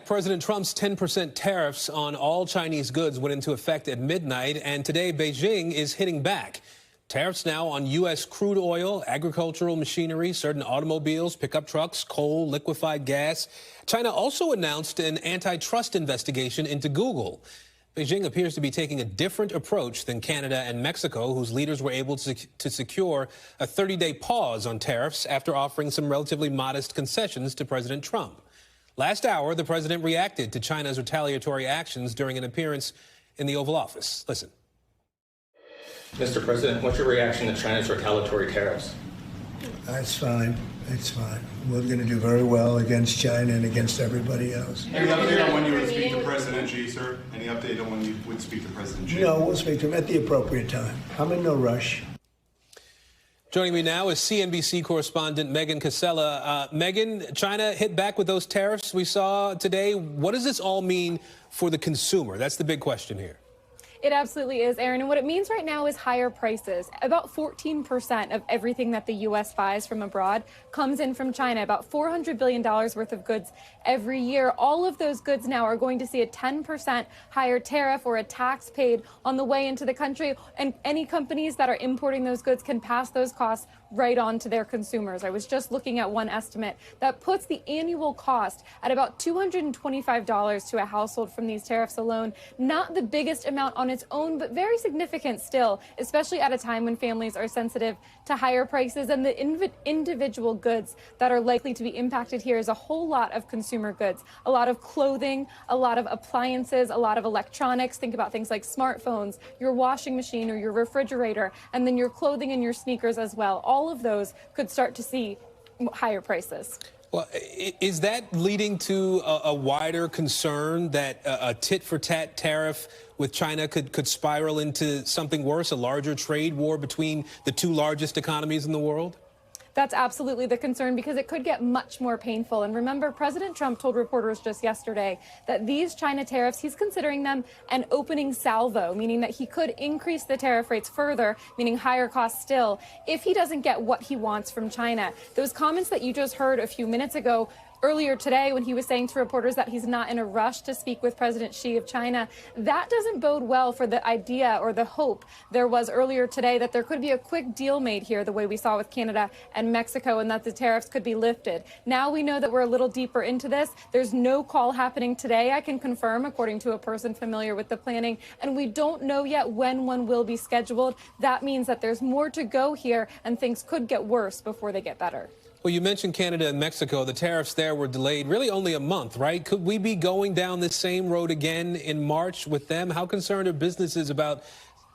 President Trump's 10% tariffs on all Chinese goods went into effect at midnight, and today Beijing is hitting back. Tariffs now on U.S. crude oil, agricultural machinery, certain automobiles, pickup trucks, coal, liquefied gas. China also announced an antitrust investigation into Google. Beijing appears to be taking a different approach than Canada and Mexico, whose leaders were able to secure a 30-day pause on tariffs after offering some relatively modest concessions to President Trump. Last hour, the president reacted to China's retaliatory actions during an appearance in the Oval Office. Listen. Mr. President, what's your reaction to China's retaliatory tariffs? That's fine. It's fine. We're going to do very well against China and against everybody else. Any update on when you would speak to President Xi, sir? Any update on when you would speak to President Xi? No, we'll speak to him at the appropriate time. I'm in no rush. Joining me now is CNBC correspondent Megan Casella. Megan, China hit back with those tariffs we saw today. What does this all mean for the consumer? That's the big question here. It absolutely is, Aaron. And what it means right now is higher prices. About 14% of everything that the U.S. buys from abroad comes in from China, about $400 billion worth of goods every year. All of those goods now are going to see a 10% higher tariff or a tax paid on the way into the country. And any companies that are importing those goods can pass those costs right on to their consumers. I was just looking at one estimate that puts the annual cost at about $225 to a household from these tariffs alone. Not the biggest amount on its own, but very significant still, especially at a time when families are sensitive to higher prices. And the individual goods that are likely to be impacted here is a whole lot of consumer goods, a lot of clothing, a lot of appliances, a lot of electronics. Think about things like smartphones, your washing machine or your refrigerator, and then your clothing and your sneakers as well. All of those could start to see higher prices. Well, is that leading to a wider concern that a tit-for-tat tariff with China could spiral into something worse, a larger trade war between the two largest economies in the world? That's absolutely the concern, because it could get much more painful. And remember, President Trump told reporters just yesterday that these China tariffs, he's considering them an opening salvo, meaning that he could increase the tariff rates further, meaning higher costs still, if he doesn't get what he wants from China. Those comments that you just heard a few minutes ago, earlier today, when he was saying to reporters that he's not in a rush to speak with President Xi of China, that doesn't bode well for the idea or the hope there was earlier today that there could be a quick deal made here, the way we saw with Canada and Mexico, and that the tariffs could be lifted. Now we know that we're a little deeper into this. There's no call happening today, I can confirm, according to a person familiar with the planning, and we don't know yet when one will be scheduled. That means that there's more to go here, and things could get worse before they get better. Well, you mentioned Canada and Mexico. The tariffs there were delayed really only a month, right? Could we be going down this same road again in March with them? How concerned are businesses about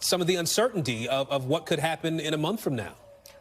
some of the uncertainty of what could happen in a month from now?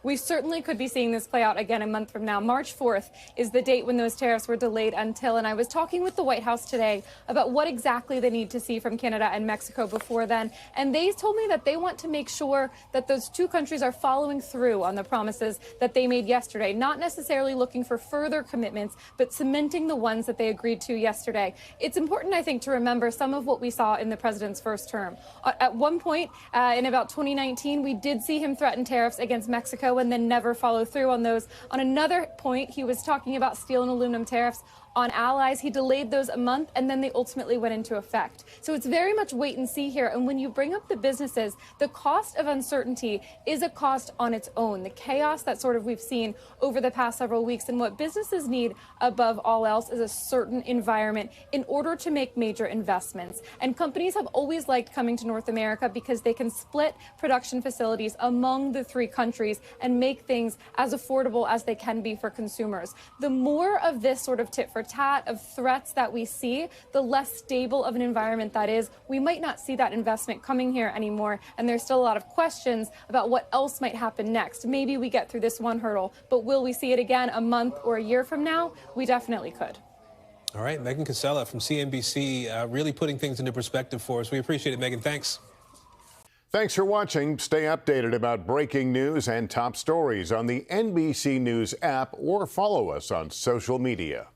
We certainly could be seeing this play out again a month from now. March 4th is the date when those tariffs were delayed until, and I was talking with the White House today about what exactly they need to see from Canada and Mexico before then. And they told me that they want to make sure that those two countries are following through on the promises that they made yesterday, not necessarily looking for further commitments, but cementing the ones that they agreed to yesterday. It's important, I think, to remember some of what we saw in the president's first term. At one point in about 2019, we did see him threaten tariffs against Mexico and then never follow through on those. On another point, he was talking about steel and aluminum tariffs on allies. He delayed those a month, and then they ultimately went into effect. So it's very much wait and see here. And when you bring up the businesses, the cost of uncertainty is a cost on its own. The chaos that sort of we've seen over the past several weeks, and what businesses need above all else is a certain environment in order to make major investments. And companies have always liked coming to North America because they can split production facilities among the three countries and make things as affordable as they can be for consumers. The more of this sort of tit for tat of threats that we see, the less stable of an environment that is. We might not see that investment coming here anymore, and there's still a lot of questions about what else might happen next. Maybe we get through this one hurdle, but will we see it again a month or a year from now? We definitely could. All right, Megan Casella from CNBC, really putting things into perspective for us. We appreciate it, Megan. Thanks. Thanks for watching. Stay updated about breaking news and top stories on the NBC News app or follow us on social media.